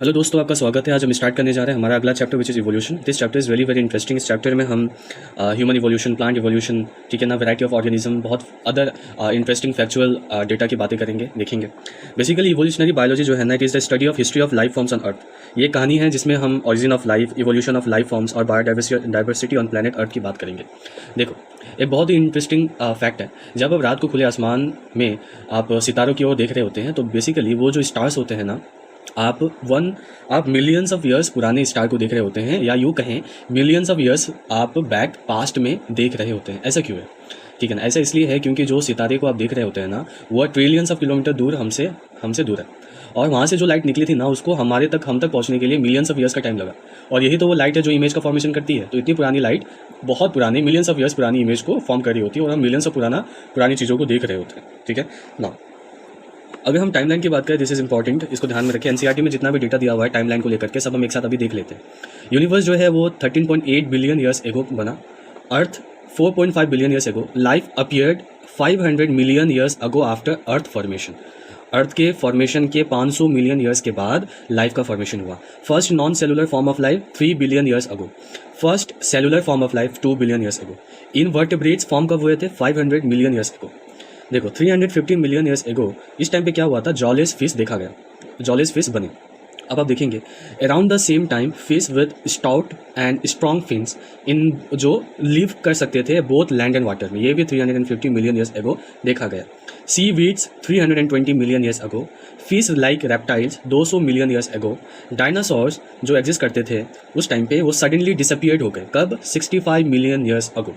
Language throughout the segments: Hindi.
हेलो दोस्तों, आपका स्वागत है। आज हम स्टार्ट करने जा रहे हैं हमारा अगला chapter which is evolution. This chapter is very interesting. इस चैप्टर में हम ह्यूमन इवोल्यूशन, प्लांट इवोल्यूशन, ठीक है ना, वैरायटी ऑफ ऑर्गेनिज्म, बहुत अदर इंटरेस्टिंग फैक्चुअल डेटा की बातें करेंगे, देखेंगे। बेसिकली इवोल्यूशनरी बायोलॉजी जो है ना, it is the study of history of life forms on earth. ये कहानी है जिसमें हम origin of life, evolution of life forms और बायोडाइवर्सिटी ऑन प्लानट अर्थ की बात करेंगे। देखो, एक बहुत ही इंटरेस्टिंग फैक्ट है। जब आप रात को खुले आसमान में आप सितारों की ओर देख रहे होते हैं तो बेसिकली वो जो स्टार्स होते हैं ना, आप मिलियंस ऑफ ईयर्स पुराने स्टार को देख रहे होते हैं, या यूँ कहें मिलियंस ऑफ ईयर्स आप बैक पास्ट में देख रहे होते हैं। ऐसा क्यों है? ठीक है ना, ऐसा इसलिए है क्योंकि जो सितारे को आप देख रहे होते हैं ना, वो ट्रिलियंस ऑफ किलोमीटर दूर हमसे दूर है, और वहाँ से जो लाइट निकली थी ना, उसको हम तक पहुँचने के लिए मिलियंस ऑफ ईयर्स का टाइम लगा। और यही तो वो लाइट है जो इमेज का फॉर्मेशन करती है। तो इतनी पुरानी लाइट बहुत पुरानी मिलियंस ऑफ ईयर्स पुरानी इमेज को फॉर्म कर रही होती है, और हम मिलियंस ऑफ पुरानी चीज़ों को देख रहे होते हैं। ठीक है ना। अगर हम टाइमलाइन की बात करें, दिस इज इंपॉर्टेंट, इसको ध्यान में रखें। एनसीईआरटी में जितना भी डेटा दिया हुआ है टाइमलाइन को लेकर के, सब हम एक साथ अभी देख लेते हैं। यूनिवर्स जो है वो 13.8 बिलियन ईयर्स एगो बना, earth 4.5 billion years ago, life appeared 500 million years ago after earth formation. Earth के फॉर्मेशन के 500 मिलियन ईयर्स के बाद लाइफ का फॉर्मेशन हुआ। First non cellular form of life 3 billion years ago, first cellular form of life 2 billion years ago. Invertebrates form कब हुए थे? 500 मिलियन ईयर्स अगो। देखो, 350 मिलियन ईयर्स एगो इस टाइम पे क्या हुआ था? जॉलेस फिश देखा गया, जॉलेस फिश बने। अब आप देखेंगे around the same time fish with stout and strong fins in जो लिव कर सकते थे बोथ लैंड एंड वाटर में, ये भी 350 मिलियन ईयर्स एगो देखा गया। Sea weeds 320 million years ago, fish like reptiles 200 million years ago. Dinosaurs जो एग्जिस्ट करते थे उस टाइम पे वो सडनली डिसअपियर्ड हो गए। कब? 65 million years ago.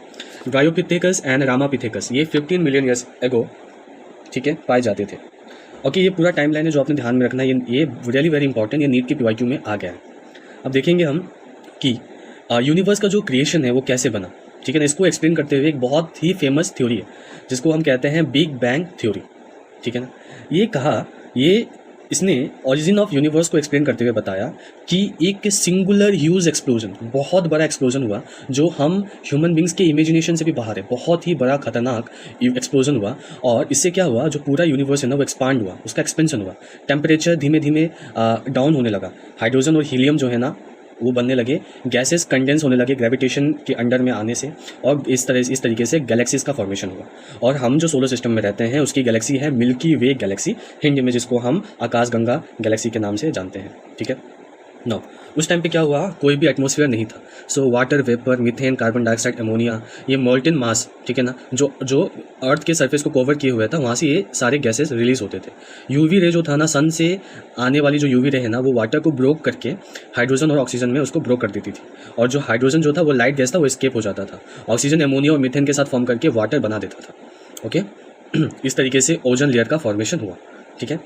Dryopithecus and Ramapithecus ये 15 मिलियन ईयर्स एगो, ठीक है, पाए जाते थे। ओके, ये पूरा टाइम लाइन है जो आपने ध्यान में रखना है। ये रियली वेरी इंपॉर्टेंट, ये नीट के पीवाईक्यू में आ गया है। अब देखेंगे हम कि यूनिवर्स का जो क्रिएशन है वो कैसे बना। ठीक है ना, इसको एक्सप्लेन करते हुए एक बहुत ही फेमस थ्योरी है जिसको हम कहते हैं बिग बैंग थ्योरी। ठीक है ना, इसने ओरिजिन ऑफ यूनिवर्स को एक्सप्लेन करते हुए बताया कि एक सिंगुलर ह्यूज एक्सप्लोजन, बहुत बड़ा एक्सप्लोजन हुआ जो हम ह्यूमन बींग्स के इमेजिनेशन से भी बाहर है। बहुत ही बड़ा खतरनाक एक्सप्लोजन हुआ, और इससे क्या हुआ, जो पूरा यूनिवर्स है ना वो एक्सपांड हुआ, उसका एक्सपेंशन हुआ। टेम्परेचर धीमे धीमे डाउन होने लगा, हाइड्रोजन और हीलियम जो है ना वो बनने लगे, गैसेस कंडेंस होने लगे ग्रेविटेशन के अंडर में आने से, और इस तरीके से गैलेक्सीज का फॉर्मेशन हुआ। और हम जो सोलर सिस्टम में रहते हैं उसकी गैलेक्सी है मिल्की वे गैलेक्सी, हिंदी में जिसको हम आकाशगंगा गैलेक्सी के नाम से जानते हैं। ठीक है ना। उस टाइम पे क्या हुआ, कोई भी एटमॉस्फेयर नहीं था। So water vapour, methane, carbon dioxide, ammonia, ये मोल्टन मास, ठीक है ना, जो अर्थ के सरफेस को कवर किए हुए था, वहाँ से ये सारे गैसेस रिलीज होते थे। यूवी रे जो था ना, सन से आने वाली जो यूवी रे है ना, वो वाटर को ब्रोक करके हाइड्रोजन और ऑक्सीजन में उसको ब्रोक कर देती थी, और जो हाइड्रोजन जो था वो लाइट गैस था, वो एस्केप हो जाता था। ऑक्सीजन अमोनिया और मीथेन के साथ फॉर्म करके वाटर बना देता था। ओके इस तरीके से ओजोन लेयर का फॉर्मेशन हुआ। ठीक है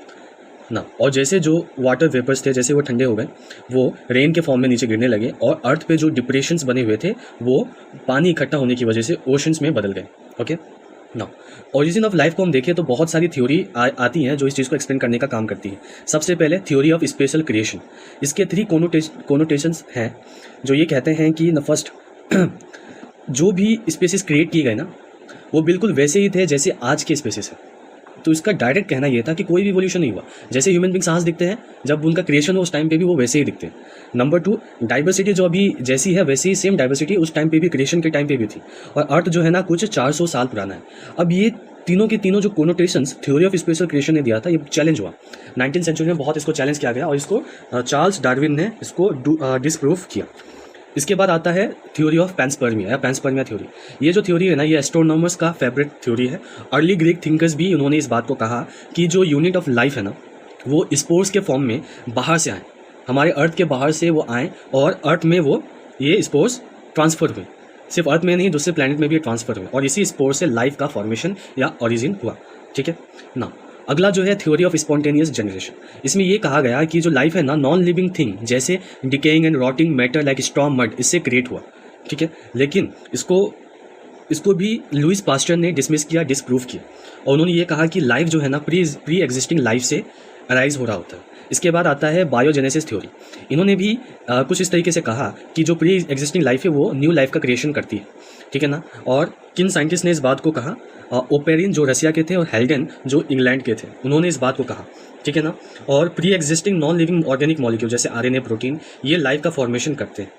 ना। और जैसे जो वाटर वेपर्स थे, जैसे वो ठंडे हो गए, वो रेन के फॉर्म में नीचे गिरने लगे, और अर्थ पे जो डिप्रेशंस बने हुए थे वो पानी इकट्ठा होने की वजह से ओशंस में बदल गए। ओके ना। ओरिजिन ऑफ लाइफ को हम देखें तो बहुत सारी थ्योरी आती हैं जो इस चीज़ को एक्सप्लेन करने का काम करती है। सबसे पहले थ्योरी ऑफ स्पेशल क्रिएशन। इसके 3 कोनोटेशंस हैं जो ये कहते हैं कि न फर्स्ट जो भी स्पेसिस क्रिएट किए गए ना, वो बिल्कुल वैसे ही थे जैसे आज के स्पेसिस है। तो इसका डायरेक्ट कहना यह था कि कोई भी इवोल्यूशन नहीं हुआ। जैसे ह्यूमन बींग सांस दिखते हैं, जब उनका क्रिएशन हो उस टाइम पे भी वो वैसे ही दिखते हैं। नंबर 2, डाइवर्सिटी जो अभी जैसी है वैसी ही सेम डाइवर्सिटी उस टाइम पे भी, क्रिएशन के टाइम पे भी थी। और अर्थ जो है ना कुछ 400 साल पुराना है। अब ये तीनों के तीनों जो connotations theory of special creation ने दिया था, ये चैलेंज हुआ 19th सेंचुरी में, बहुत इसको चैलेंज किया गया, और इसको चार्ल्स डार्विन ने इसको डिसप्रूव किया। इसके बाद आता है थ्योरी ऑफ पैंसपर्मिया या पैंसपर्मिया थ्योरी। ये जो थ्योरी है ना, ये एस्ट्रोनॉमर्स का फेवरेट थ्योरी है। अर्ली ग्रीक थिंकर्स भी उन्होंने इस बात को कहा कि जो यूनिट ऑफ लाइफ है ना, वो स्पोर्स के फॉर्म में बाहर से आए, हमारे अर्थ के बाहर से वो आए, और अर्थ में वो ये स्पोर्स ट्रांसफर हुए। सिर्फ अर्थ में नहीं, दूसरे प्लैनेट में भी ट्रांसफर हुए, और इसी स्पोर से लाइफ का फॉर्मेशन या ओरिजिन हुआ। ठीक है ना। अगला जो है थ्योरी ऑफ स्पॉन्टेनियस जनरेशन। इसमें ये कहा गया कि जो लाइफ है ना, नॉन लिविंग थिंग जैसे decaying and rotting matter like straw mud, इससे क्रिएट हुआ। ठीक है, लेकिन इसको भी लुइस पास्टर ने डिसमिस किया, डिसप्रूव किया, और उन्होंने ये कहा कि लाइफ जो है ना प्री एग्जिस्टिंग लाइफ से अराइज हो रहा होता है। इसके बाद आता है बायोजेनेसिस थ्योरी। इन्होंने भी कुछ इस तरीके से कहा कि जो प्री एग्जिस्टिंग लाइफ है वो न्यू लाइफ का क्रिएशन करती है, ठीक है ना। और किन साइंटिस्ट ने इस बात को कहा? ओपेरिन जो रसिया के थे और हेल्डेन जो इंग्लैंड के थे, उन्होंने इस बात को कहा, ठीक है ना। और pre existing non living organic molecule जैसे आरएनए, प्रोटीन, ये लाइफ का फॉर्मेशन करते हैं।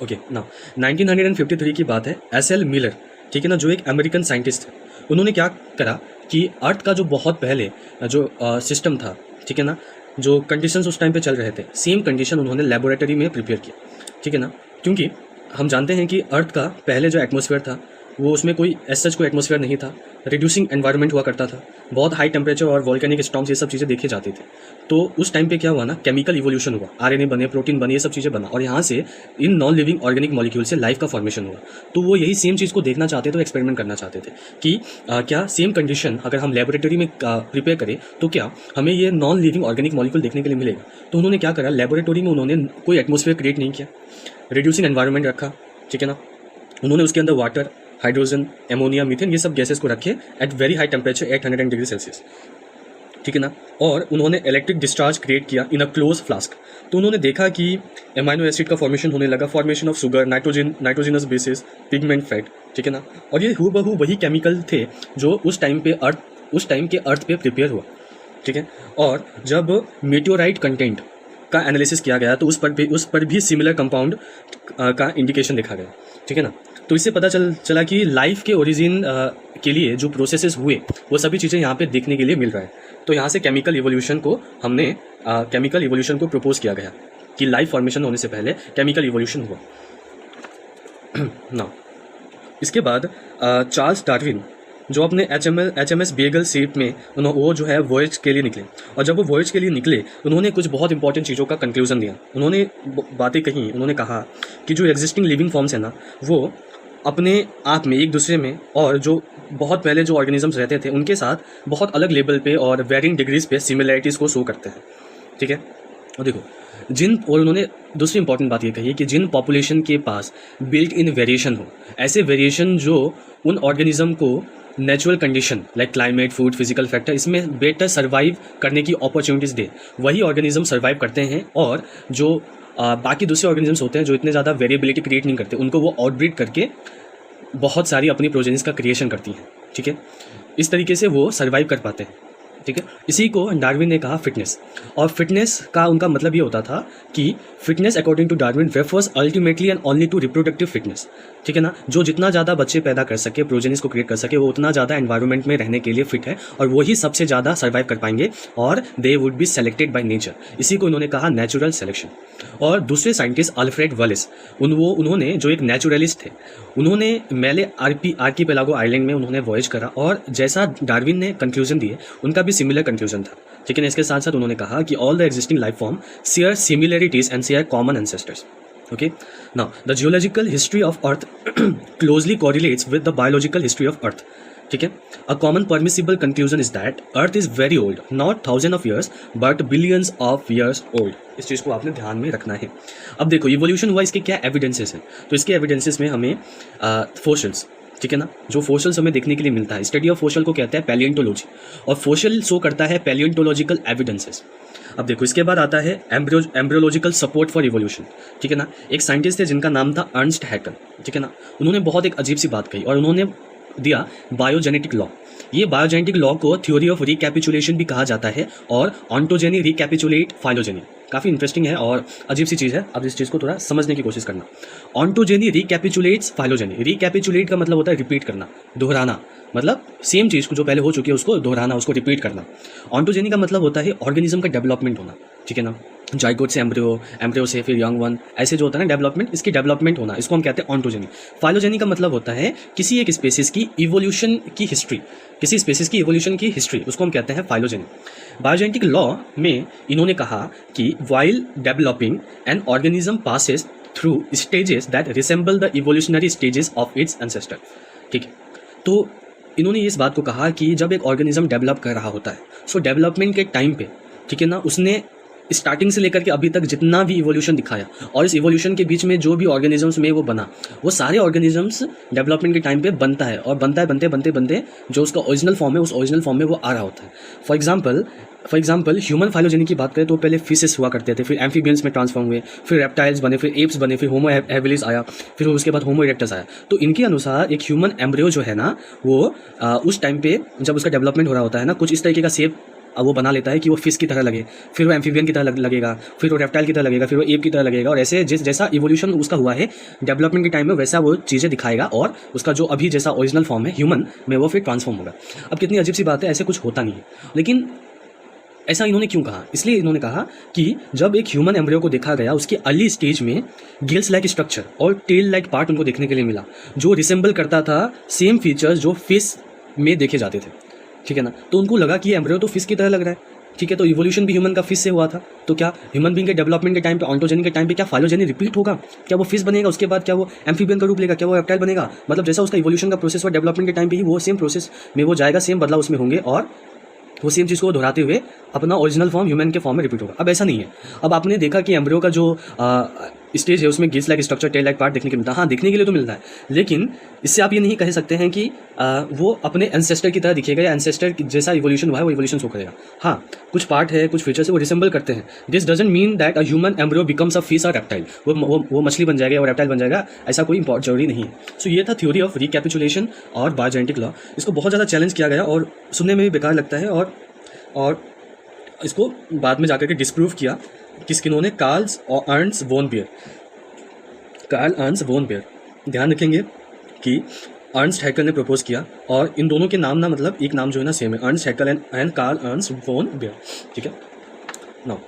ओके ना, 1953 की बात है, एसएल मिलर, ठीक है ना, जो एक अमेरिकन साइंटिस्ट थे, उन्होंने क्या करा कि अर्थ का जो बहुत पहले जो सिस्टम था, ठीक है ना, जो कंडीशंस उस टाइम पे चल रहे थे, सेम कंडीशन उन्होंने लेबोरेटरी में प्रिपेयर किया, ठीक है ना। क्योंकि हम जानते हैं कि अर्थ का पहले जो एटमॉस्फेयर था वो उसमें कोई एज सच कोई एटमॉस्फेयर नहीं था, रिड्यूसिंग एनवायरनमेंट हुआ करता था, बहुत हाई टेम्परेचर और वॉल्केनिक स्टॉर्म्स ये सब चीज़ें देखी जाती थी। तो उस टाइम पे क्या हुआ ना, केमिकल इवोल्यूशन हुआ, आरएनए बने, प्रोटीन बने, ये सब चीज़ें बना, और यहाँ से in non living organic molecule से लाइफ का फॉर्मेशन हुआ। तो वो यही सेम चीज़ को देखना चाहते थे, तो एक्सपेरिमेंट करना चाहते थे कि क्या सेम कंडीशन अगर हम लेबोरेटरी में प्रिपेयर करें तो क्या हमें ये नॉन लिविंग ऑर्गेनिक मॉलिक्यूल देखने के लिए मिलेगा। तो उन्होंने क्या करा, लेबोरेटरी में उन्होंने कोई एटमॉस्फेयर क्रिएट नहीं किया, रिड्यूसिंग एनवायरनमेंट रखा, ठीक है ना। उन्होंने उसके अंदर वाटर, हाइड्रोजन, एमोनिया, मीथेन, ये सब गैसेस को रखे at very high temperature 800 degree Celsius, ठीक है ना। और उन्होंने इलेक्ट्रिक डिस्चार्ज क्रिएट किया इन अ क्लोज फ्लास्क। तो उन्होंने देखा कि एमाइनो एसिड का फॉर्मेशन होने लगा, formation of sugar, nitrogenous basis, pigment fat, ठीक है ना। और ये हूबहू वही केमिकल थे जो उस टाइम के अर्थ पे प्रिपेयर हुआ, ठीक है। और जब मेटेओराइट कंटेंट का एनालिसिस किया गया तो उस पर भी सिमिलर कंपाउंड का इंडिकेशन देखा गया, ठीक है ना। तो इससे पता चला कि लाइफ के ओरिजिन के लिए जो प्रोसेसेस हुए वो सभी चीज़ें यहाँ पे देखने के लिए मिल रहा है। तो यहाँ से केमिकल इवोल्यूशन को प्रपोज किया गया कि लाइफ फॉर्मेशन होने से पहले केमिकल इवोल्यूशन हुआ ना। इसके बाद चार्ल्स डार्विन जो अपने HMS बेगल शिप में वो जो है वॉयज के लिए निकले, और जब वो वॉयज के लिए निकले उन्होंने कुछ बहुत इंपॉर्टेंट चीज़ों का कंक्लूजन दिया। उन्होंने बातें कही, उन्होंने कहा कि जो एग्जिस्टिंग लिविंग फॉर्म्स है ना वो अपने आप में एक दूसरे में, और जो बहुत पहले जो ऑर्गेनिजम्स रहते थे उनके साथ बहुत अलग लेवल पे और वेरिंग डिग्रीज पे सिमिलरिटीज़ को शो करते हैं, ठीक है। और देखो और उन्होंने दूसरी इंपॉर्टेंट बात ये कही है कि जिन पॉपुलेशन के पास बिल्ट इन वेरिएशन हो, ऐसे वेरिएशन जो उन ऑर्गेनिज्म को natural condition like climate, food, physical factor, इसमें बेटर सर्वाइव करने की अपॉर्चुनिटीज़ दे, वही ऑर्गेनिज्म सर्वाइव करते हैं। और जो बाकी दूसरे ऑर्गेनिजम्स होते हैं जो इतने ज़्यादा वेरिएबिलिटी क्रिएट नहीं करते, उनको वो आउटब्रीड करके बहुत सारी अपनी प्रोजेनिस का क्रिएशन करती हैं, ठीक है। इस तरीके से वो सर्वाइव कर पाते हैं, ठीक है। इसी को डार्विन ने कहा फिटनेस। और फिटनेस का उनका मतलब ये होता था कि fitness according to Darwin refers ultimately and only to reproductive fitness, ठीक है ना। जो जितना ज़्यादा बच्चे पैदा कर सके, प्रोजेनिस को क्रिएट कर सके, वो उतना ज़्यादा एनवायरनमेंट में रहने के लिए फिट है, और वही सबसे ज़्यादा सर्वाइव कर पाएंगे, और they would be selected by nature. इसी को इन्होंने कहा नेचुरल सिलेक्शन। और दूसरे साइंटिस्ट अल्फ्रेड वलिस, उन्होंने जो एक नेचुरलिस्ट थे, उन्होंने मेले आर्कीपेलागो आइलैंड में उन्होंने वॉयज करा, और जैसा डार्विन ने कंक्लूजन दिए उनका भी सिमिलर कंक्लूजन था, ठीक है। इसके साथ साथ उन्होंने कहा कि all the existing life form share similarities and share common ancestors. Okay, now the geological history of Earth closely correlates with the biological history of Earth. ठीक है, a common permissible conclusion is that Earth is very old, not thousands of years, but billions of years old. इस चीज़ को आपने ध्यान में रखना है। अब देखो इवोल्यूशन हुआ, इसके क्या एविडेंसेस हैं? तो इसके एविडेंसेस में हमें फोसिल्स, ठीक है ना, जो फोसिल्स हमें देखने के लिए मिलता है, स्टडी ऑफ फोसिल को कहते हैं पैलियोंटोलॉजी, और फोसिल शो करता है पैलियोंटोलॉजिकल एविडेंसेस। अब देखो इसके बाद आता है एम्ब्रियोलॉजिकल सपोर्ट फॉर इवोल्यूशन, ठीक है ना। एक साइंटिस्ट थे जिनका नाम था अर्नस्ट हैकर, ठीक है ना। उन्होंने बहुत एक अजीब सी बात कही, और उन्होंने दिया बायोजेनेटिक लॉ। ये बायोजेनेटिक लॉ को थ्योरी ऑफ रिकैपिचुलेशन भी कहा जाता है, और ऑन्टोजेनी रिकैपिचुलेट फाइलोजेनी। काफ़ी इंटरेस्टिंग है और अजीब सी चीज़ है, अब इस चीज़ को थोड़ा समझने की कोशिश करना। Ontogeny रिकैपिचुलेट्स phylogeny. रिकैपिचुलेट का मतलब होता है रिपीट करना, दोहराना, मतलब सेम चीज़ को जो पहले हो चुकी है उसको दोहराना, उसको रिपीट करना। ऑन्टोजेनी का मतलब होता है ऑर्गेनिज्म का डेवलपमेंट होना, ठीक है ना। जाइगोट से एम्ब्रियो से फिर यंग वन, ऐसे जो होता है ना डेवलपमेंट, इसकी डेवलपमेंट होना, इसको हम कहते हैं ऑन्टोजेनी। फाइलोजेनी का मतलब होता है किसी एक स्पेसिस की इवोल्यूशन की हिस्ट्री, किसी स्पेसिस की इवोल्यूशन की हिस्ट्री, उसको हम कहते हैं फाइलोजेनी। बायोजेनेटिक लॉ में इन्होंने कहा कि while developing an organism passes through stages that resemble the evolutionary stages of its ancestor, ठीक है। तो इन्होंने इस बात को कहा कि जब एक ऑर्गेनिज्म डेवलप कर रहा होता है, सो डेवलपमेंट के टाइम पे, ठीक है ना, उसने स्टार्टिंग से लेकर के अभी तक जितना भी इवोल्यूशन दिखाया और इस इवोल्यूशन के बीच में जो भी ऑर्गेनिजम्स में वो बना, वो सारे ऑर्गेनिजम्स डेवलपमेंट के टाइम पे बनता है और बनता है बनते बनते बनते जो उसका ओरिजिनल फॉर्म है उस ओरिजिनल फॉर्म में वो आ रहा होता है। फॉर एग्जाम्पल ह्यूमन फाइलोजेनी की बात करें तो पहले फिशेस हुआ करते थे, फिर एम्फीबियंस में ट्रांसफॉर्म हुए, फिर रेप्टाइल्स बने, फिर एप्स बने, फिर होमो हैबिलिस आया, फिर उसके बाद होमो इरेक्टस आया। तो इनके अनुसार एक ह्यूमन एम्ब्रियो जो है ना वो उस टाइम पे जब उसका डेवलपमेंट हो रहा होता है ना, कुछ इस तरीके का शेप वो बना लेता है कि वो फिश की तरह लगे, फिर वो एम्फीबियन की तरह लगेगा, फिर वो रेप्टाइल की तरह लगेगा, फिर वो एप की तरह लगेगा, और ऐसे जैसा इवोल्यूशन उसका हुआ है डेवलपमेंट के टाइम में वैसा वो चीज़ें दिखाएगा और उसका जो अभी जैसा ओरिजिनल फॉर्म है ह्यूमन में वो फिर ट्रांसफॉर्म होगा। अब कितनी अजीब सी बात है, ऐसे कुछ होता नहीं है। लेकिन ऐसा इन्होंने क्यों कहा? इसलिए इन्होंने कहा कि जब एक ह्यूमन एम्ब्रियो को देखा गया उसकी अर्ली स्टेज में गिल्स लाइक स्ट्रक्चर और टेल लाइक पार्ट उनको देखने के लिए मिला जो रिसेंबल करता था सेम फीचर्स जो फिश में देखे जाते थे, ठीक है ना। तो उनको लगा कि एम्ब्रियो तो फिश की तरह लग रहा है, ठीक है। तो इवोल्यूशन भी ह्यूमन का फिश से हुआ था, तो क्या ह्यूमन बीइंग के डेवलपमेंट के टाइम पे ऑन्टोजेनी के टाइम पे क्या फाइलोजेनी रिपीट होगा? क्या वो फिश बनेगा, उसके बाद क्या वो एम्फीबियन का रूप लेगा, क्या वो रेप्टाइल बनेगा? मतलब जैसा उसका इवोल्यूशन का प्रोसेस हुआ डेवलपमेंट के टाइम पे ही वो सेम प्रोसेस में वो जाएगा, सेम बदलाव उसमें होंगे और वो सेम चीज़ को दोहराते हुए अपना ओरिजिनल फॉर्म ह्यूमन के फॉर्म में रिपीट होगा। अब ऐसा नहीं है। अब आपने देखा कि एम्ब्रियो का जो स्टेज है उसमें gills like structure, tail like part देखने को मिलता है। हाँ, देखने के लिए तो मिलता है, लेकिन इससे आप ये नहीं कह सकते हैं कि वो अपने एंसेस्टर की तरह दिखेगा या एंसेस्टर जैसा इवोल्यूशन हुआ है वो इवोल्यूशन शो करेगा। हाँ, कुछ पार्ट है, कुछ फीचर्स है वो रिसेंबल करते हैं। This doesn't mean that a human embryo becomes a fish और रेप्टाइल, वो मछली बन जाएगा और रेप्टाइल बन जाएगा, ऐसा कोई जरूरी नहीं है। सो ये था थ्योरी ऑफ रिकैपिचुलेशन और बायोजेनेटिक लॉ। इसको बहुत ज़्यादा चैलेंज किया गया और सुनने में भी बेकार लगता है, और इसको बाद में जाकर के डिस्प्रूव किया किन्होंने? Karl Ernst von bear. ध्यान रखेंगे कि अर्न्स्ट हैकेल ने प्रपोज किया और इन दोनों के नाम ना मतलब एक नाम जो है ना सेम है, Ernst Haeckel and Karl Ernst von Baer, ठीक है। नाउ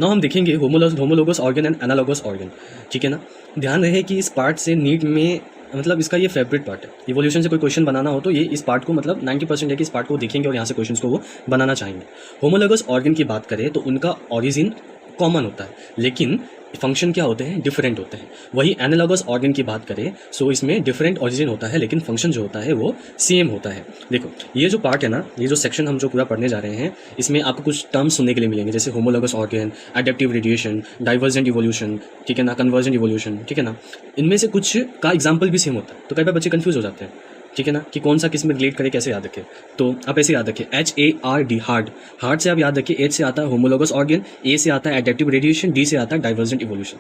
हम देखेंगे homologous organ and analogous organ, ठीक है ना। ध्यान रहे कि इस पार्ट से नीट में मतलब इसका ये फेवरेट पार्ट है। इवोल्यूशन से कोई क्वेश्चन बनाना हो तो ये इस पार्ट को मतलब 90% है कि इस पार्ट को देखेंगे और यहाँ से क्वेश्चंस को वो बनाना चाहेंगे। होमोलोगस ऑर्गन की बात करें तो उनका ऑरिजिन कॉमन होता है लेकिन फंक्शन क्या होते हैं? डिफरेंट होते हैं। वही एनालॉगस ऑर्गन की बात करें सो इसमें डिफरेंट ओरिजिन होता है लेकिन फंक्शन जो होता है वो सेम होता है। देखो ये जो पार्ट है ना, ये जो सेक्शन हम जो पूरा पढ़ने जा रहे हैं इसमें आपको कुछ टर्म्स सुनने के लिए मिलेंगे जैसे homologous organ, adaptive radiation, divergent evolution, ठीक है ना, कन्वर्जेंट इवोल्यूशन, ठीक है ना। इनमें से कुछ का एग्जाम्पल भी सेम होता है, तो कई बार बच्चे कन्फ्यूज हो जाते हैं, ठीक है ना, कि कौन सा किस में रिलेट करे, कैसे याद रखें। तो आप ऐसे याद रखें HARD, हार्ड से आप याद रखिए। H से आता है होमोलोगस ऑर्गन, A से आता है एडेप्टिव रेडिएशन, D से आता है डाइवर्जेंट इवोल्यूशन।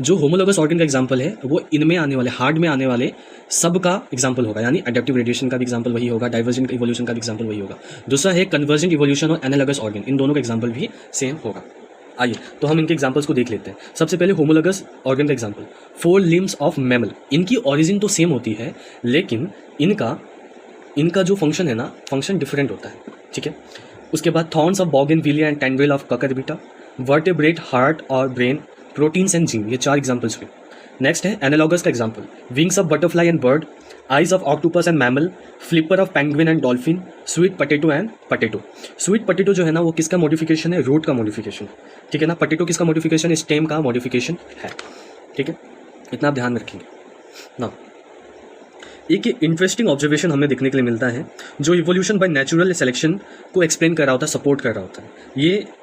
जो होमोलोगस ऑर्गन का एग्जांपल है वो इनमें आने वाले हार्ड में आने वाले सब का एग्जांपल होगा, यानी एडेप्टिव रेडिएशन का भी एग्जांपल वही होगा, डाइवर्जेंट इवोल्यूशन का भी एग्जांपल वही होगा। दूसरा है कन्वर्जेंट इवोल्यूशन और एनालॉगस ऑर्गन, इन दोनों का एग्जांपल भी सेम होगा। आइए तो हम इनके एग्जांपल्स को देख लेते हैं। सबसे पहले होमोलोगस ऑर्गन का एग्जांपल, 4 लिम्स ऑफ मैमल। इनकी ओरिजिन तो सेम होती है लेकिन इनका जो फंक्शन है ना, फंक्शन डिफरेंट होता है, ठीक है। उसके बाद thorns of bougainvillea and tendril of cucurbita, vertebrate heart और ब्रेन, प्रोटीन्स एंड जीन, ये 4 एग्जांपल्स हुए। नेक्स्ट है एनालॉगस का example, wings of butterfly and bird, eyes of octopus and mammal, flipper of penguin and dolphin, sweet potato and potato. Sweet potato जो है ना वो किसका मॉडिफिकेशन है? रूट का मॉडिफिकेशन, ठीक है ना। पटेटो किसका मॉडिफिकेशन है? स्टेम का मॉडिफिकेशन है, ठीक है। इतना आप ध्यान में रखेंगे ना। एक इंटरेस्टिंग ऑब्जर्वेशन हमें देखने के लिए मिलता है जो इवोल्यूशन बाय नेचुरल सिलेक्शन को एक्सप्लेन कर रहा होता है, सपोर्ट कर रहा होता है।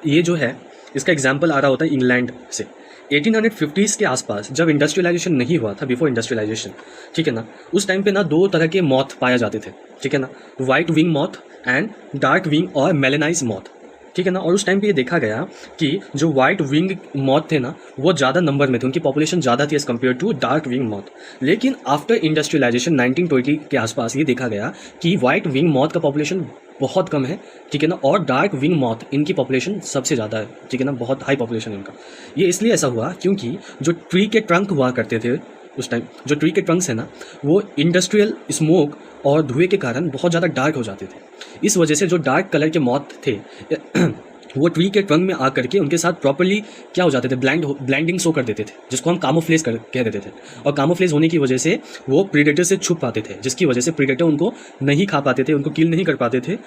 ये जो है इसका एग्जाम्पल आ रहा होता है इंग्लैंड से। 1850s के आसपास जब इंडस्ट्रियलाइजेशन नहीं हुआ था, बिफोर इंडस्ट्रियलाइजेशन, ठीक है ना, उस टाइम पे ना 2 तरह के मॉथ पाए जाते थे, ठीक है ना, white wing moth and dark wing और मेलेनाइज मॉथ, ठीक है ना। और उस टाइम पे ये देखा गया कि जो वाइट विंग मॉथ थे ना वो ज़्यादा नंबर में थे, उनकी पॉपुलेशन ज़्यादा थी as compare to dark wing moth. लेकिन आफ्टर इंडस्ट्रियलाइजेशन 1920 के आसपास ये देखा गया कि वाइट विंग मॉथ का पॉपुलेशन बहुत कम है, ठीक है ना, और डार्क विंग मॉथ इनकी पॉपुलेशन सबसे ज़्यादा है, ठीक है ना, बहुत हाई पॉपुलेशन है इनका। ये इसलिए ऐसा हुआ क्योंकि जो ट्री के ट्रंक हुआ करते थे उस टाइम, जो ट्री के ट्रंक्स है ना वो इंडस्ट्रियल स्मोक और धुएं के कारण बहुत ज़्यादा डार्क हो जाते थे। इस वजह से जो डार्क कलर के मॉथ थे वो ट्री के ट्रंक में आ करके उनके साथ प्रॉपर्ली क्या हो जाते थे, ब्लेंडिंग शो कर देते थे, जिसको हम कामोफ्लेज कह देते थे। और कामोफ्लेज होने की वजह से वो प्रीडेटर से छुप पाते थे, जिसकी वजह से प्रीडेटर उनको नहीं खा पाते थे, उनको किल नहीं कर पाते थे,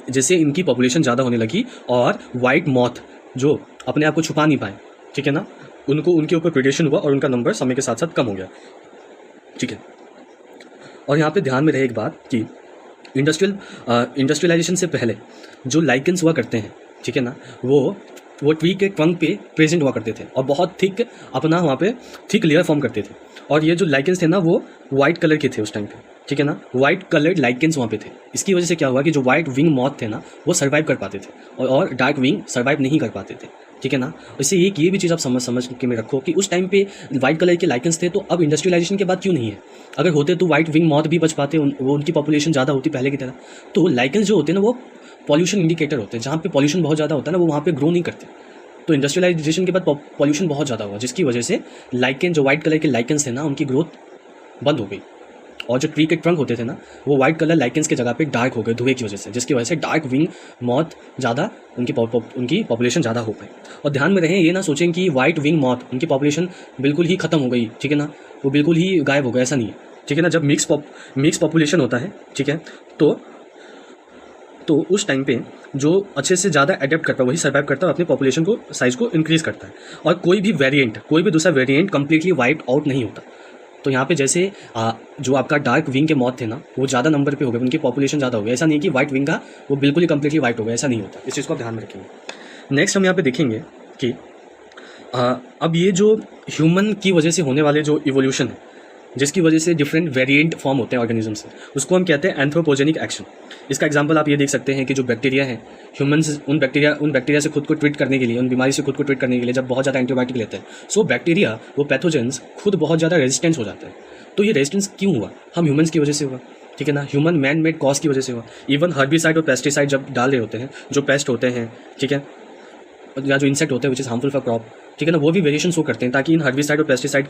जिससे इनकी पॉपुलेशन ज़्यादा होने लगी। और वाइट मॉथ जो अपने आप को छुपा नहीं पाए, ठीक है ना, उनके ऊपर प्रीडेशन हुआ और उनका नंबर समय के साथ साथ कम हो गया, ठीक है। और यहाँ पे ध्यान में रहे एक बात कि इंडस्ट्रियलाइजेशन से पहले जो लाइकेंस हुआ करते हैं, ठीक है ना, वो ट्री के ट्रंक पे प्रेजेंट हुआ करते थे और बहुत थिक अपना वहाँ पे थिक लेयर फॉर्म करते थे। और ये जो लाइकेंस थे ना वो वाइट कलर के थे उस टाइम पे, ठीक है ना, वाइट कलर्ड लाइकेंस वहाँ पे थे। इसकी वजह से क्या हुआ कि जो वाइट विंग मॉथ थे ना वो सर्वाइव कर पाते थे और डार्क विंग सर्वाइव नहीं कर पाते थे, ठीक है ना। इससे एक ये भी चीज़ आप समझ के में रखो कि उस टाइम पे वाइट कलर के लाइकेंस थे, तो अब इंडस्ट्रियलाइजेशन के बाद क्यों नहीं है? अगर होते तो वाइट विंग मॉथ भी बच पाते, वो उनकी पॉपुलेशन ज़्यादा होती पहले की तरह। तो लाइकेंस जो होते हैं ना वो पॉल्यूशन इंडिकेटर होते हैं, जहाँ पे पॉल्यूशन बहुत ज़्यादा होता है ना वो वहाँ पे ग्रो नहीं करते। तो इंडस्ट्रियलाइजेशन के बाद पॉल्यूशन बहुत ज़्यादा हुआ, जिसकी वजह से लाइकेन जो वाइट कलर के लाइकेंस थे ना उनकी ग्रोथ बंद हो गई। और जो ट्री के ट्रंक होते थे ना वो वाइट कलर लाइकेंस की जगह पे डार्क हो गए धुएं की वजह से, जिसकी वजह से डार्क विंग मॉथ ज़्यादा उनकी पॉपुलेशन ज़्यादा हो गई। और ध्यान में रहें, ये ना सोचें कि वाइट विंग मॉथ उनकी पॉपुलेशन बिल्कुल ही ख़त्म हो गई, ठीक है ना, वो बिल्कुल ही गायब हो गया, ऐसा नहीं है, ठीक है ना। जब मिक्स पॉपुलेशन होता है, ठीक है, तो उस टाइम पे जो अच्छे से ज़्यादा अडेप्ट करता है वही सर्वाइव करता है और अपनी पॉपुलेशन को साइज़ को इंक्रीज़ करता है। और कोई भी दूसरा वेरिएंट कम्प्लीटली वाइप आउट नहीं होता। तो यहाँ पे जैसे जो आपका डार्क विंग के मॉथ थे ना वो ज़्यादा नंबर पे हो गए, उनकी पॉपुलेशन ज़्यादा हो गई। ऐसा नहीं है कि वाइट विंग का वो बिल्कुल ही कम्प्लीटली वाइट हो गया, ऐसा नहीं होता। इस चीज़ को आप ध्यान में रखेंगे। नेक्स्ट हम यहाँ पे देखेंगे कि अब ये जो ह्यूमन की वजह से होने वाले जो इवोल्यूशन है, जिसकी वजह से डिफरेंट वेरिएंट फॉर्म होते हैं ऑर्गेनिज्म से, उसको हम कहते हैं एंथ्रोपोजेनिक एक्शन। इसका एग्जांपल आप ये देख सकते हैं कि जो बैक्टीरिया हैं, ह्यूमंस उन बैक्टीरिया से खुद को ट्रीट करने के लिए, उन बीमारी से खुद को ट्रीट करने के लिए जब बहुत ज़्यादा एंटीबायोटिक लेते हैं, सो बैक्टीरिया वो पैथोजेंस खुद बहुत ज़्यादा रेजिस्टेंस हो जाते हैं। तो ये रेजिस्टेंस क्यों हुआ? हम ह्यूमंस की वजह से हुआ, ठीक है ना, ह्यूमन मैन मेड कॉज की वजह से हुआ। इवन हर्बिसाइड और पेस्टिसाइड जब डाल रहे होते हैं, जो पेस्ट होते हैं, ठीक है, या जो इंसेक्ट होते हैं which is harmful for crop, ठीक है ना, वो भी वेरिएशन शो करते हैं ताकि इन हर्बिसाइड और पेस्टिसाइड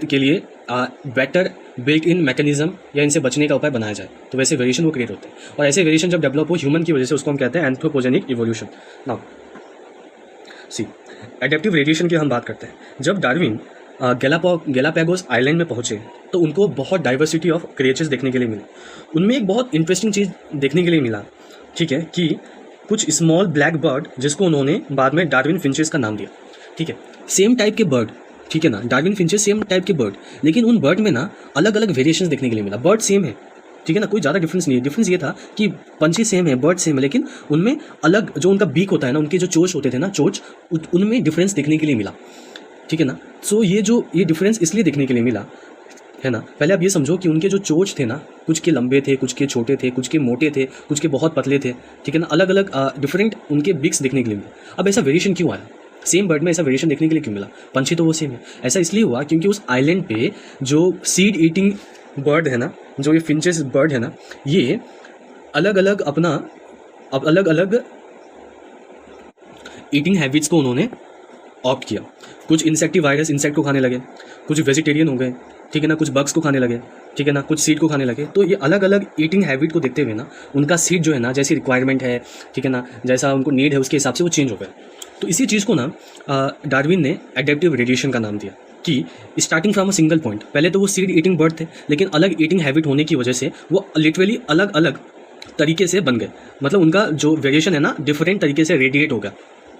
के लिए बेटर बिल्ट इन मैकेनिज्म या इनसे बचने का उपाय बनाया जाए। तो वैसे वेरिएशन वो क्रिएट होते हैं और ऐसे वेरिएशन जब डेवलप हो ह्यूमन की वजह से उसको हम कहते हैं anthropogenic evolution. Now see adaptive radiation की हम बात करते हैं। जब डार्विन गैलापागोस आइलैंड में पहुंचे तो उनको बहुत डाइवर्सिटी ऑफ क्रिएचर्स देखने के लिए मिली। उनमें एक बहुत इंटरेस्टिंग चीज़ देखने के लिए मिला, ठीक है, कि कुछ स्मॉल ब्लैक बर्ड जिसको उन्होंने बाद में डार्विन फिंचेस का नाम दिया, ठीक है, सेम टाइप के बर्ड, ठीक है ना, डार्विन फिंचेस सेम टाइप के बर्ड, लेकिन उन बर्ड में ना अलग अलग वेरिएशंस देखने के लिए मिला। बर्ड सेम है, ठीक है ना, कोई ज़्यादा डिफरेंस नहीं है। डिफरेंस ये था कि पंछी सेम है, बर्ड सेम है, लेकिन उनमें अलग जो उनका बीक होता है ना, उनके जो चोच होते थे ना, चोच, उनमें डिफरेंस देखने के लिए मिला, ठीक है ना। सो ये डिफरेंस इसलिए देखने के लिए मिला है ना। पहले आप ये समझो कि उनके जो चोच थे ना, कुछ के लंबे थे, कुछ के छोटे थे, कुछ के मोटे थे, कुछ के बहुत पतले थे, ठीक है ना, अलग अलग डिफरेंट उनके बिक्स देखने के लिए मिले। अब ऐसा वेरिएशन क्यों आया? सेम बर्ड में ऐसा वेरिएशन देखने के लिए क्यों मिला? पंछी तो वो सेम है। ऐसा इसलिए हुआ क्योंकि उस आइलैंड पे जो सीड ईटिंग बर्ड है ना, जो ये फिंचेस बर्ड है ना, ये अलग अलग ईटिंग हैबिट्स को उन्होंने ऑप्ट किया। कुछ इंसेक्टिवाइरस इंसेक्ट को खाने लगे, कुछ वेजिटेरियन हो गए, ठीक है ना, कुछ बग्स को खाने लगे, ठीक है ना, कुछ सीड को खाने लगे। तो ये अलग अलग ईटिंग हैबिट को देखते हुए ना उनका सीड जो है ना, जैसी रिक्वायरमेंट है, ठीक है ना, जैसा उनको नीड है उसके हिसाब से वो चेंज हो गया। तो इसी चीज़ को ना डार्विन ने एडेप्टिव रेडिएशन का नाम दिया कि starting from a single point, पहले तो वो सीड ईटिंग बर्ड थे, लेकिन अलग ईटिंग हैबिट होने की वजह से वो लिटरली अलग अलग तरीके से बन गए। मतलब उनका जो वेरिएशन है ना डिफरेंट तरीके से रेडिएट होगा,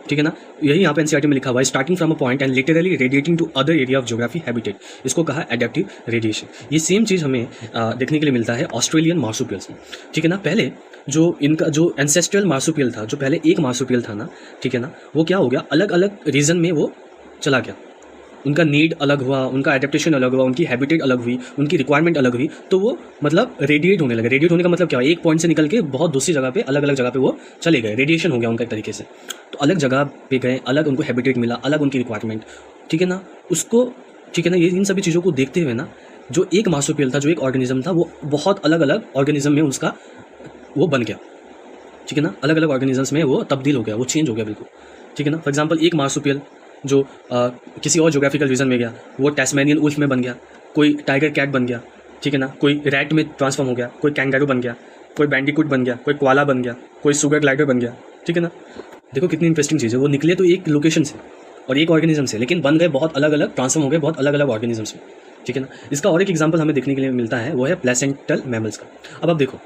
ठीक है ना। यही यहाँ पे एनसीईआरटी में लिखा हुआ है, starting from a point and literally radiating to other area of geography habitat. इसको कहा एडेप्टिव रेडिएशन। ये सेम चीज़ हमें देखने के लिए मिलता है ऑस्ट्रेलियन मार्सुपियल्स में, ठीक है ना। पहले जो इनका जो एंसेस्ट्रल मार्सुपियल था, जो पहले एक मार्सुपियल था ना, ठीक है ना, वो क्या हो गया, अलग अलग रीजन में वो चला गया। उनका नीड अलग हुआ, उनका एडेप्टेशन अलग हुआ, उनकी हैबिटेट अलग हुई, उनकी रिक्वायरमेंट अलग हुई, तो वो मतलब रेडिएट होने लगे। रेडिएट होने का मतलब क्या? एक पॉइंट से निकल के बहुत दूसरी जगह पे, अलग अलग जगह पे वो चले गए, रेडिएशन हो गया उनका एक तरीके से। तो अलग जगह पे गए, अलग उनको हैबिटेट मिला, अलग उनकी रिक्वायरमेंट, ठीक है ना, उसको, ठीक है ना। ये इन सभी चीज़ों को देखते हुए ना जो एक मार्सुपियल था, जो एक ऑर्गेनिज्म था, वो बहुत अलग अलग ऑर्गेनिज्म में उसका वो बन गया, ठीक है ना, अलग अलग ऑर्गेनिजम्स में वो तब्दील हो गया, वो चेंज हो गया बिल्कुल, ठीक है ना। फॉर एग्जांपल एक मार्सुपियल जो किसी और ज्योग्राफिकल रीजन में गया, वो टैस्मेनियन उल्फ में बन गया, कोई टाइगर कैट बन गया, ठीक है ना, कोई रैट में ट्रांसफॉर्म हो गया, कोई कैंगारू बन गया, कोई बैंडिकूट बन गया, कोई क्वाला बन गया, कोई सुगर ग्लाइडर बन गया, ठीक है ना। देखो कितनी इंटरेस्टिंग चीज़ है, वो निकले तो एक लोकेशन से और एक ऑर्गेनिज्म से, लेकिन बन गए बहुत अलग अलग, ट्रांसफॉर्म हो गए बहुत अलग अलग ऑर्गेनिजम्स में, ठीक है ना। इसका और एक एग्जाम्पल हमें देखने के लिए मिलता है, वो है प्लेसेंटल मैमल्स का। अब आप देखो,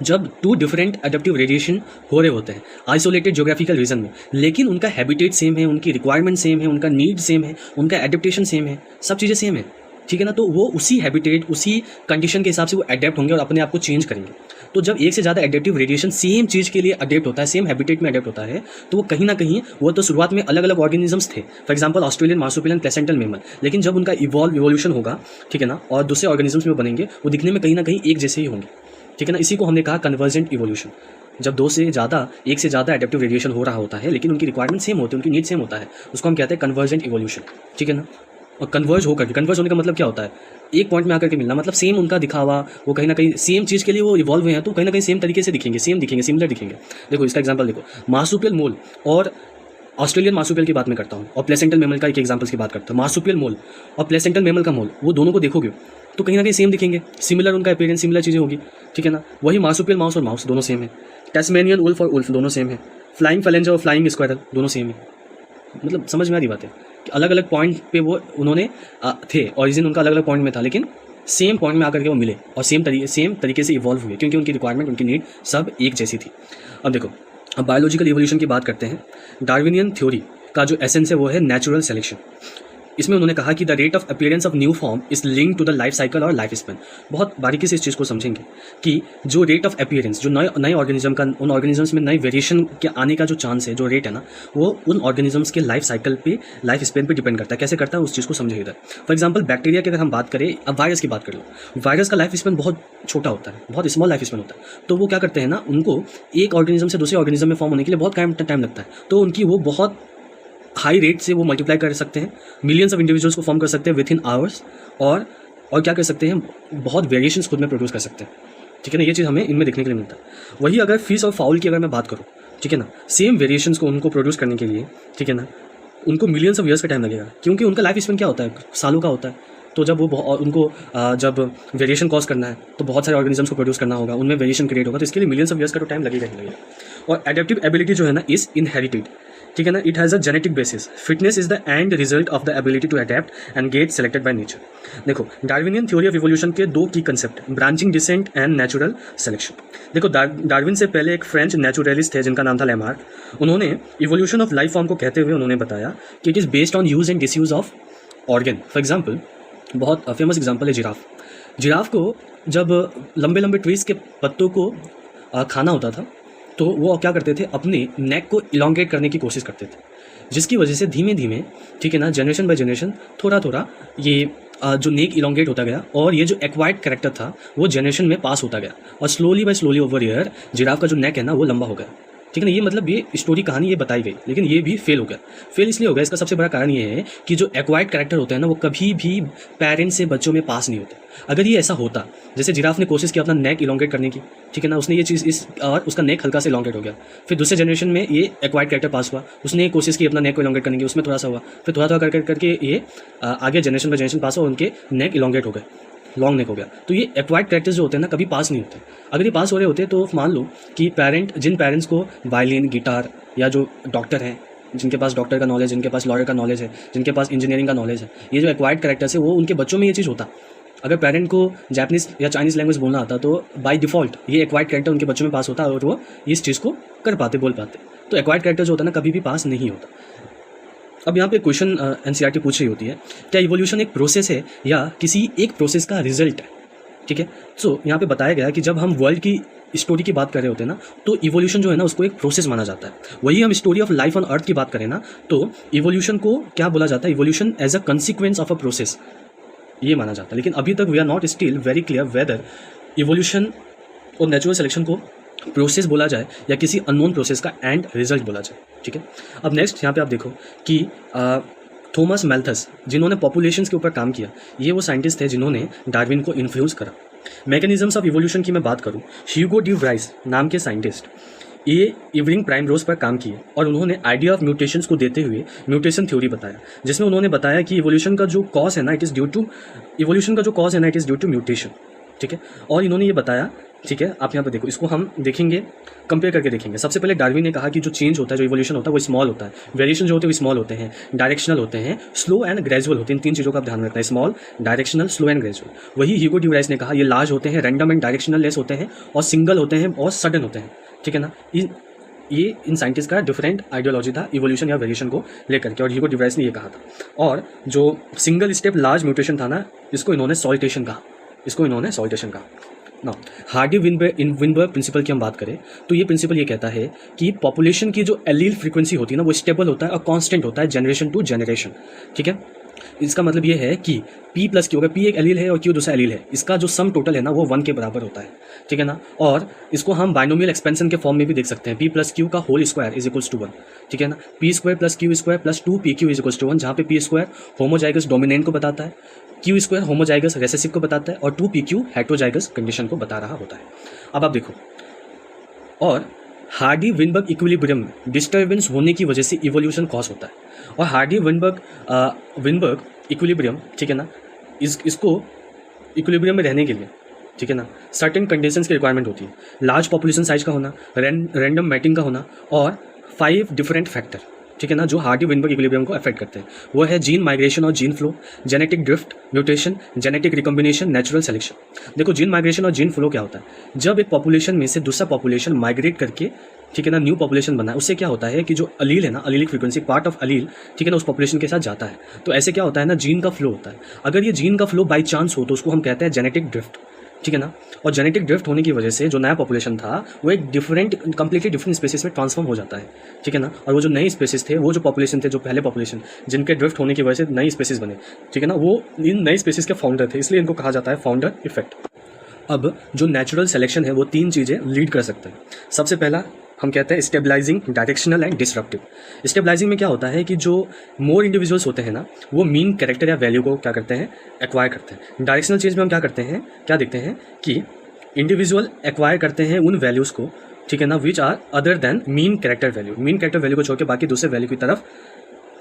जब टू डिफरेंट एडेप्टिव रेडिएशन हो रहे होते हैं आइसोलेटेड ज्योग्राफिकल रीजन में, लेकिन उनका हैबिटेट सेम है, उनकी रिक्वायरमेंट सेम है, उनका नीड सेम है, उनका एडेप्टेशन सेम है, सब चीज़ें सेम है, ठीक है ना। तो वो उसी हैबिटेट, उसी कंडीशन के हिसाब से वो अडेप्ट होंगे और अपने आप को चेंज करेंगे। तो जब एक से ज़्यादा एडेप्टिव रेडिएशन सेम चीज़ के लिए अडेप्ट होता है, सेम हैबिटेट में अडेप्ट होता है, तो वो कहीं ना कहीं, वो तो शुरुआत में अलग अलग ऑर्गेनिजम्स थे, for example Australian marsupial placental mammal, लेकिन जब उनका इवोल्यूशन होगा, ठीक है ना, और दूसरे ऑर्गेनिजम्स में बनेंगे, वो दिखने में कहीं ना कहीं एक जैसे ही होंगे, ठीक है ना। इसी को हमने कहा कन्वर्जेंट इवोल्यूशन। जब दो से ज़्यादा, एक से ज़्यादा एडेप्टिव रेडिएशन हो रहा होता है, लेकिन उनकी रिक्वायरमेंट सेम होती है, उनकी नीड सेम होता है, उसको हम कहते हैं कन्वर्जेंट इवोल्यूशन, ठीक है ना। और कन्वर्ज होकर के, कन्वर्ज होने का मतलब क्या होता है, एक पॉइंट में आकर के मिलना, मतलब सेम उनका दिखावा, वो कहीं ना कहीं सेम चीज़ के लिए वो इवॉल्व हुए हैं, तो कहीं ना कहीं सेम तरीके से दिखेंगे, सेम दिखेंगे, सिमिलर दिखेंगे। देखो इसका एग्जांपल देखो, मार्सुपियल मोल और ऑस्ट्रेलियन मार्सुपियल की बात मैं करता हूँ, और प्लेसेंटल मेमल का एक एग्जांपल्स की बात करता हूँ। मार्सुपियल मोल और प्लेसेंटल मेमल का मोल, वो दोनों को देखोगे तो कहीं ना कहीं सेम दिखेंगे, सिमिलर उनका अपीयरेंस, सिमिलर चीज़ें होगी, ठीक है ना। वही मार्सुपियल माउस और माउस दोनों सेम है, टेस्मेनियन उल्फ और उल्फ दोनों सेम है, फ्लाइंग फैलेंजर और फ्लाइंग स्क्वायरल दोनों सेम है। मतलब समझ में आ रही बात है कि अलग अलग पॉइंट पे वो उन्होंने थे, ओरिजिन उनका अलग अलग पॉइंट में था, लेकिन सेम पॉइंट में आकर के वो मिले और सेम तरीके से इवॉल्व हुए, क्योंकि उनकी रिक्वायरमेंट, उनकी नीड सब एक जैसी थी। अब देखो, अब बायोलॉजिकल इवोल्यूशन की बात करते हैं। डार्विनियन थ्योरी का जो एसेंस है वो है नेचुरल सेलेक्शन। इसमें उन्होंने कहा कि the rate of appearance of new form is link to the life cycle और लाइफ स्पेन। बहुत बारीकी से इस चीज़ को समझेंगे कि जो रेट ऑफ अपीयरेंस, जो नए ऑर्गेनिज्म का, उन ऑर्गेनिजम्स में नए वेरिएशन के आने का जो चांस है, जो रेट है ना, वो उन ऑर्गेनिजम्स के लाइफ साइकिल पे, लाइफ स्पेन पे डिपेंड करता है। कैसे करता है उस चीज़ को समझे इधर। फॉर एग्जाम्पल बैक्टीरिया की अगर हम बात करें, अब वायरस की बात कर लो, वायरस का लाइफ स्पेन बहुत छोटा होता है, बहुत स्मॉल लाइफ स्पेन होता है। तो वो क्या करते हैं ना, उनको एक ऑर्गेनिज्म से दूसरे ऑर्गेनिज्म में फॉर्म होने के लिए बहुत टाइम लगता है, तो उनकी वो बहुत हाई रेट से वो मल्टीप्लाई कर सकते हैं, मिलियंस ऑफ इंडिविजुअल्स को फॉर्म कर सकते हैं विद इन आवर्स, और क्या कर सकते हैं, बहुत वेरिएशंस खुद में प्रोड्यूस कर सकते हैं, ठीक है ना। ये चीज़ हमें इनमें देखने के लिए मिलता है। वही अगर फिश और फाउल की अगर मैं बात करूँ, ठीक है ना, सेम वेरिएशंस को उनको प्रोड्यूस करने के लिए, ठीक है ना, उनको मिलियंस ऑफ ईयर्स का टाइम लगेगा, क्योंकि उनका लाइफ स्पेन क्या होता है, सालों का होता है। तो जब वो उनको जब वेरिएशन कॉज करना है, तो बहुत सारे ऑर्गेनिजम्स को प्रोड्यूस करना होगा, उनमें वेरिएशन क्रिएट होगा, तो इसके लिए मिलियंस ऑफ ईयर्स का तो टाइम लगेगा ही लगेगा। और एडेप्टिव एबिलिटी जो है ना, इज इनहेरिटेड, ठीक है ना, it has a genetic basis. Fitness is the end result of the ability to adapt and get selected by nature. देखो, डार्विनियन थ्योरी ऑफ इवोल्यूशन के दो की concept, branching descent and natural selection. देखो, डार्विन से पहले एक फ्रेंच नेचुरलिस्ट थे जिनका नाम था लैमार्क। उन्होंने इवोल्यूशन ऑफ लाइफ फॉर्म को कहते हुए उन्होंने बताया कि it is based on use and disuse of organ. For example, बहुत फेमस एग्जाम्पल है जिराफ। जिराफ को जब लंबे लंबे ट्रीज के पत्तों को खाना होता था, तो वो क्या करते थे, अपने नेक को इलोंगेट करने की कोशिश करते थे, जिसकी वजह से धीमे धीमे, ठीक है ना, जनरेशन बाय जनरेशन थोड़ा थोड़ा ये जो नेक इलोंगेट होता गया, और ये जो एक्वायर्ड कैरेक्टर था वो जनरेशन में पास होता गया, और slowly by slowly over year giraffe का जो नेक है ना वो लंबा हो गया, ठीक है ना। ये मतलब ये स्टोरी कहानी ये बताई गई, लेकिन ये भी फेल हो गया। फेल इसलिए हो गया, इसका सबसे बड़ा कारण ये है कि जो एक्वायर्ड कैरेक्टर होते हैं ना, वो कभी भी पेरेंट्स से बच्चों में पास नहीं होते। अगर ये ऐसा होता, जैसे जिराफ ने कोशिश किया अपना नेक इलोंगेट करने की, ठीक है ना, उसने ये चीज़ और उसका नेक हल्का से इलोंगेट हो गया, फिर दूसरे जनरेशन में ये एक्वायर्ड कैरेक्टर पास हुआ, उसने कोशिश की अपना नेक को इलोंगेट करने की, उसमें थोड़ा सा हुआ, फिर थोड़ा थोड़ा करके ये आगे जनरेशन बाय जनरेशन पास हुआ, उनके नेक इलोंगेट हो गए, लॉन्ग नेक हो गया। तो ये एक्वायर्ड कैरेक्टर्स जो होते हैं ना, कभी पास नहीं होते। अगर ये पास हो रहे होते तो मान लो कि जिन पेरेंट्स को वायलिन, गिटार, या जो डॉक्टर हैं, जिनके पास डॉक्टर का नॉलेज, जिनके पास लॉयर का नॉलेज है, जिनके पास इंजीनियरिंग का नॉलेज है, ये जो एक्वायर्ड कैरेक्टर्स है, वो उनके बच्चों में ये चीज़ होता। अगर पेरेंट को जापानीज या चाइनीज़ लैंग्वेज बोलना आता, तो बाय डिफ़ॉल्ट ये एक्वायर्ड कैरेक्टर उनके बच्चों में पास होता, और वो इस चीज़ को कर पाते, बोल पाते। तो एक्वायर्ड कैरेक्टर जो होता है ना, कभी भी पास नहीं होता। अब यहाँ पे क्वेश्चन एनसीईआरटी पूछ रही होती है, क्या इवोल्यूशन एक प्रोसेस है या किसी एक प्रोसेस का रिजल्ट है, ठीक है। सो यहाँ पे बताया गया कि जब हम वर्ल्ड की स्टोरी की बात कर रहे होते हैं ना, तो इवोल्यूशन जो है ना, उसको एक प्रोसेस माना जाता है। वही हम story of life on earth की बात करें ना, तो इवोल्यूशन को क्या बोला जाता है, evolution as a consequence of a process, ये माना जाता है। लेकिन अभी तक we are not still very clear whether evolution और नेचुरल सिलेक्शन को प्रोसेस बोला जाए या किसी अननोन प्रोसेस का एंड रिजल्ट बोला जाए, ठीक है। अब नेक्स्ट यहाँ पे आप देखो कि थॉमस मैल्थस, जिन्होंने पॉपुलेशंस के ऊपर काम किया, ये वो साइंटिस्ट थे जिन्होंने डार्विन को इन्फ्लुएंस करा। मैकेनिज्म्स ऑफ इवोल्यूशन की मैं बात करूँ, ह्यूगो डी व्राइस नाम के साइंटिस्ट ये इवरिंग प्राइमरोज पर काम किए, और उन्होंने आइडिया ऑफ म्यूटेशंस को देते हुए म्यूटेशन थ्योरी बताया, जिसमें उन्होंने बताया कि इवोल्यूशन का जो कॉज है ना, it is due to mutation, ठीक है। और इन्होंने ये बताया, ठीक है, आप यहाँ पर देखो, इसको हम देखेंगे, कंपेयर करके देखेंगे। सबसे पहले डार्विन ने कहा कि जो चेंज होता है, जो इवोल्यूशन होता है, वो स्मॉल होता है, वेरिएशन जो होते हैं वो स्मॉल होते हैं, डायरेक्शनल होते हैं, स्लो एंड ग्रेजुअल होते हैं। इन तीन चीज़ों का आप ध्यान रखना है, small, directional, slow and gradual. वही ह्यूगो डी व्राइस ने कहा ये लार्ज होते हैं, रैंडम एंड डायरेक्शनल लेस होते हैं, और सिंगल होते हैं और सडन होते हैं, ठीक है ना। ये इन साइंटिस्ट का डिफरेंट आइडियोलॉजी था इवोल्यूशन या वेरिएशन को लेकर के, और ह्यूगो डिवराइस ने ये कहा था। और जो सिंगल स्टेप लार्ज म्यूटेशन था ना, इसको इन्होंने सॉल्टेशन कहा। ना हार्डी विनबर्ग प्रिंसिपल की हम बात करें तो ये प्रिंसिपल ये कहता है कि पॉपुलेशन की जो एलील फ्रीक्वेंसी होती है ना, वो स्टेबल होता है और कांस्टेंट होता है जनरेशन टू जनरेशन। ठीक है, इसका मतलब ये है कि P प्लस Q, अगर P एक एलील है और Q दूसरा एलील है, इसका जो सम टोटल है ना वो 1 के बराबर होता है। ठीक है ना, और इसको हम बाइनोमियल एक्सपेंशन के फॉर्म में भी देख सकते हैं, P प्लस Q का whole square is equals to 1। ठीक है ना, P square plus Q square plus 2PQ is equals to 1, जहाँ पे P स्क्वायर होमोजाइगस डोमिनेंट को बताता है, Q स्क्वायर होमोजाइगस रिसेसिव को बताता है, और 2PQ हेटेरोजाइगस कंडीशन को बता रहा होता है। अब आप देखो, और हार्डी विनबर्ग इक्विलिब्रियम में डिस्टर्बेंस होने की वजह से इवोल्यूशन कॉज होता है। और हार्डी विनबर्ग इक्विलिब्रियम, ठीक है ना, इसको इक्विलिब्रियम में रहने के लिए, ठीक है ना, सर्टेन कंडीशंस की रिक्वायरमेंट होती है। लार्ज पॉपुलेशन साइज का होना, रैंडम मैटिंग का होना, और 5 डिफरेंट फैक्टर, ठीक है ना, जो हार्डी विनबर्ग इक्विलिब्रियम को अफेक्ट करते हैं। वो है जीन माइग्रेशन और gene flow, genetic drift, mutation, genetic recombination, natural selection. देखो, जीन माइग्रेशन और जीन फ्लो क्या होता है? जब एक पॉपुलेशन में से दूसरा पॉपुलेशन माइग्रेट करके, ठीक है ना, न्यू पॉपुलेशन बना है, उससे क्या होता है कि जो अलील है ना, अलीलिक फ्रीक्वेंसी, पार्ट ऑफ अलील, ठीक है ना, उस पॉपुलेशन के साथ जाता है। तो ऐसे क्या होता है ना, जीन का फ्लो होता है। अगर ये जीन का फ्लो बाई चांस हो तो उसको हम कहते हैं जेनेटिक ड्रिफ्ट। ठीक है ना, और जेनेटिक ड्रिफ्ट होने की वजह से जो नया पॉपुलेशन था वो एक कंप्लीटली डिफरेंट स्पेसिस में ट्रांसफॉर्म हो जाता है। ठीक है ना, और वो जो नई स्पेसिस थे, वो जो पॉपुलेशन थे, जो पहले पॉपुलेशन जिनके ड्रिफ्ट होने की वजह से नई स्पेसिस बने, ठीक है ना, वो इन नई स्पेसिस के फाउंडर थे, इसलिए इनको कहा जाता है फाउंडर इफेक्ट। अब जो नेचुरल सिलेक्शन है वो 3 चीज़ें लीड कर सकते हैं। सबसे पहला हम कहते हैं stabilising, directional and disruptive. Stabilising में क्या होता है कि जो मोर इंडिविजुअल्स होते हैं ना, वो मीन कैरेक्टर या वैल्यू को क्या करते हैं, एक्वायर करते हैं। डायरेक्शनल चेंज में हम क्या करते हैं, क्या देखते हैं कि इंडिविजुअल एक्वायर करते हैं उन वैल्यूज़ को, ठीक है ना, which are other than mean character value. Mean character value को छोड़ के बाकी दूसरे वैल्यू की तरफ,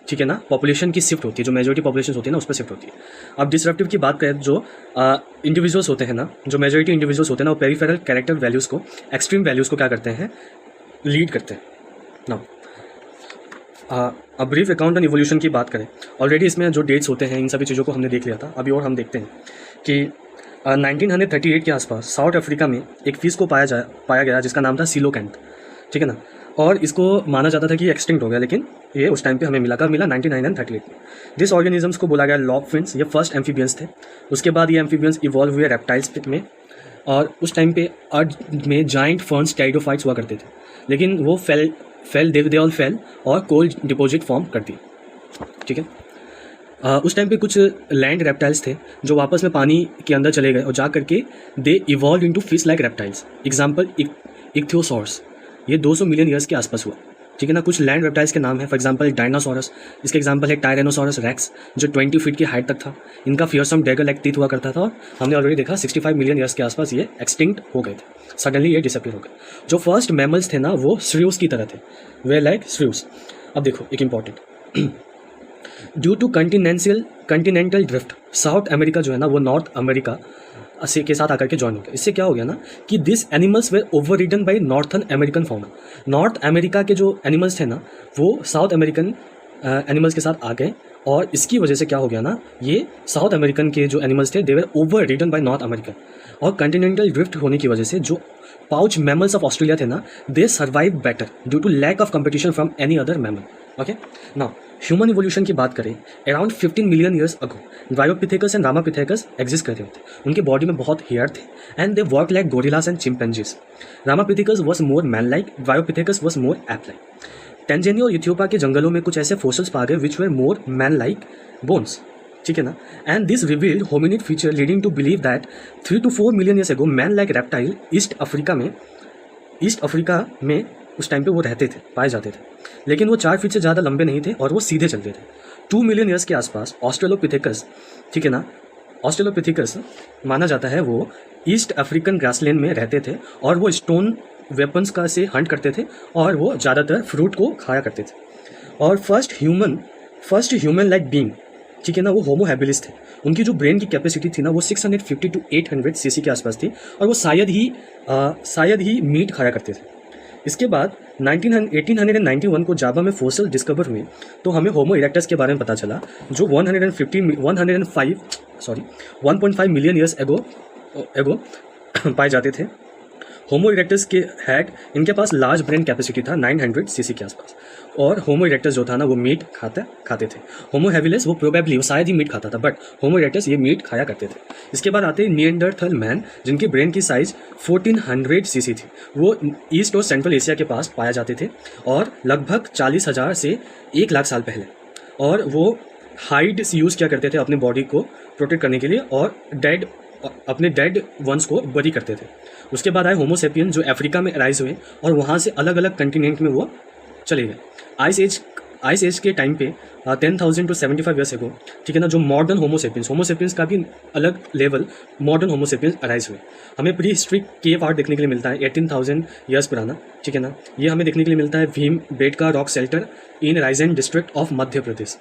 ठीक है ना, पॉपुलेशन की शिफ्ट होती है, जो मेजोरिटी पॉपुलेशन होती है ना, उस पर शिफ्ट होती है। अब डिसरप्टिव की बात करें, जो इंडिविजुअल्स होते हैं ना, जो मेजोरिटी इंडिविजुअल्स होते हैं ना, वो पेरिफेरल कैरेक्टर वैल्यूज़ को, एक्सट्रीम वैल्यूज़ को क्या करते हैं, लीड करते हैं ना। अब ब्रीफ अकाउंट ऑन इवोल्यूशन की बात करें, ऑलरेडी इसमें जो डेट्स होते हैं इन सभी चीज़ों को हमने देख लिया था। अभी और हम देखते हैं कि 1938 के आसपास साउथ अफ्रीका में एक फिश को पाया गया जिसका नाम था सिलोकैंथ। ठीक है ना, और इसको माना जाता था कि एक्सटिंक्ट हो गया, लेकिन ये उस टाइम पे हमें मिला 1938 में। दिस ऑर्गेनिजम्स को बोला गया लॉब फिन्स। ये फर्स्ट एम्फीबियंस थे। उसके बाद ये एम्फीबियंस इवॉल्व हुए रेप्टाइल्स में, और उस टाइम पे अर्थ में जाइंट फर्न्स, टेरिडोफाइट्स हुआ करते थे, लेकिन वो दे ऑल फेल और कोल डिपॉजिट फॉर्म कर दी। ठीक है, उस टाइम पे कुछ लैंड रेप्टाइल्स थे जो वापस में पानी के अंदर चले गए और जा करके they evolve into fish like reptiles. Example ichthyosaurs, ये 200 मिलियन ईयर्स के आसपास हुआ। ठीक है ना, कुछ लैंड रेप्टाइल्स के नाम है, फॉर एग्जांपल डायनासोरस, इसके एग्जांपल है टायरेनोसोरस रेक्स, जो 20 फीट की हाइट तक था। इनका फियरसम डैगर लाइक टीथ हुआ करता था, और हमने ऑलरेडी देखा 65 मिलियन ईयर्स के आसपास ये एक्सटिंक्ट हो गए थे। सडनली ये डिसअपीयर हो गए। जो फर्स्ट मैमल्स थे ना, वो श्रिव्स की तरह थे, वे लाइक श्रिव्स। अब देखो एक important, due to continental drift, South America जो है ना, वो नॉर्थ अमेरिका से के साथ आकर के ज्वाइन हो गया। इससे क्या हो गया ना कि this animals were over ridden by northern American fauna. North America के जो एनिमल्स थे ना, वो साउथ अमेरिकन एनिमल्स के साथ आ गए, और इसकी वजह से क्या हो गया ना, ये साउथ अमेरिकन के जो एनिमल्स थे they were over ridden by north American. और कंटिनेंटल ड्रिफ्ट होने की वजह से जो पाउच मैमल्स ऑफ ऑस्ट्रेलिया थे ना, they survive better due to lack of competition from any other mammal. Okay, now human evolution की बात करें, around 15 million years ago dryopithecus and ramapithecus exist करते होते। उनके बॉडी में बहुत हेयर थे, and they work like gorillas and chimpanzees. Ramapithecus was more man like, dryopithecus was more ape like. Tanzania और इथियोपिया के जंगलों में कुछ ऐसे फोसल्स पा गए which were more man like bones. ठीक है ना, and this revealed hominid feature leading to believe that 3 to 4 million years ago man like reptile East Africa में उस टाइम पे वो रहते थे, पाए जाते थे, लेकिन वो 4 फीट से ज़्यादा लंबे नहीं थे और वो सीधे चलते थे। 2 मिलियन ईयर्स के आसपास ऑस्ट्रेलोपिथेकस, ठीक है ना, ऑस्ट्रेलोपिथेकस माना जाता है वो ईस्ट अफ्रीकन ग्रासलैंड में रहते थे, और वो स्टोन वेपन्स का से हंट करते थे, और वो ज़्यादातर फ्रूट को खाया करते थे। और फर्स्ट ह्यूमन लाइक बीइंग, ठीक है ना, वो होमो हैबिलिस थे। उनकी जो ब्रेन की कैपेसिटी थी ना, वो 650 to 800 सीसी के आसपास थी, और वो शायद ही मीट खाया करते थे। इसके बाद 1891 को जावा में फोसल डिस्कवर हुए, तो हमें होमो इरेक्टस के बारे में पता चला, जो 1.5 मिलियन ईयर्स एगो पाए जाते थे। होमो इरेक्टस के हैड इनके पास लार्ज ब्रेन कैपेसिटी था 900 सीसी के आसपास, और होमो इरेक्टस जो था ना वो मीट खाते थे। होमो हैबिलिस वो प्रोबेबली वो शायद ही मीट खाता था, बट होमो इरेक्टस ये मीट खाया करते थे। इसके बाद आते हैं निएंडरथल मैन, जिनकी ब्रेन की साइज 1400 सीसी थी। वो ईस्ट और सेंट्रल एशिया के पास पाए जाते थे और लगभग 40,000 से 1 लाख साल पहले, और वो हाइड यूज़ किया करते थे अपने बॉडी को प्रोटेक्ट करने के लिए, और अपने डेड वंस को बरी करते थे। उसके बाद आए होमोसेपियन, जो अफ्रीका में राइज हुए और वहाँ से अलग अलग कंटिनेंट में वो चले गए। आइस एज के टाइम पे 10,000 to 75 ईयर्स एगो, ठीक है ना, जो मॉडर्न होमोसेपियंस का भी अलग लेवल मॉडर्न होमोसेपियंस अराइज हुए। हमें प्री हिस्ट्री केव आर्ट देखने के लिए मिलता है 18,000 ईयर्स पुराना, ठीक है ना। ये हमें देखने के लिए मिलता है Bhimbetka rock shelter in Raisen district of Madhya Pradesh.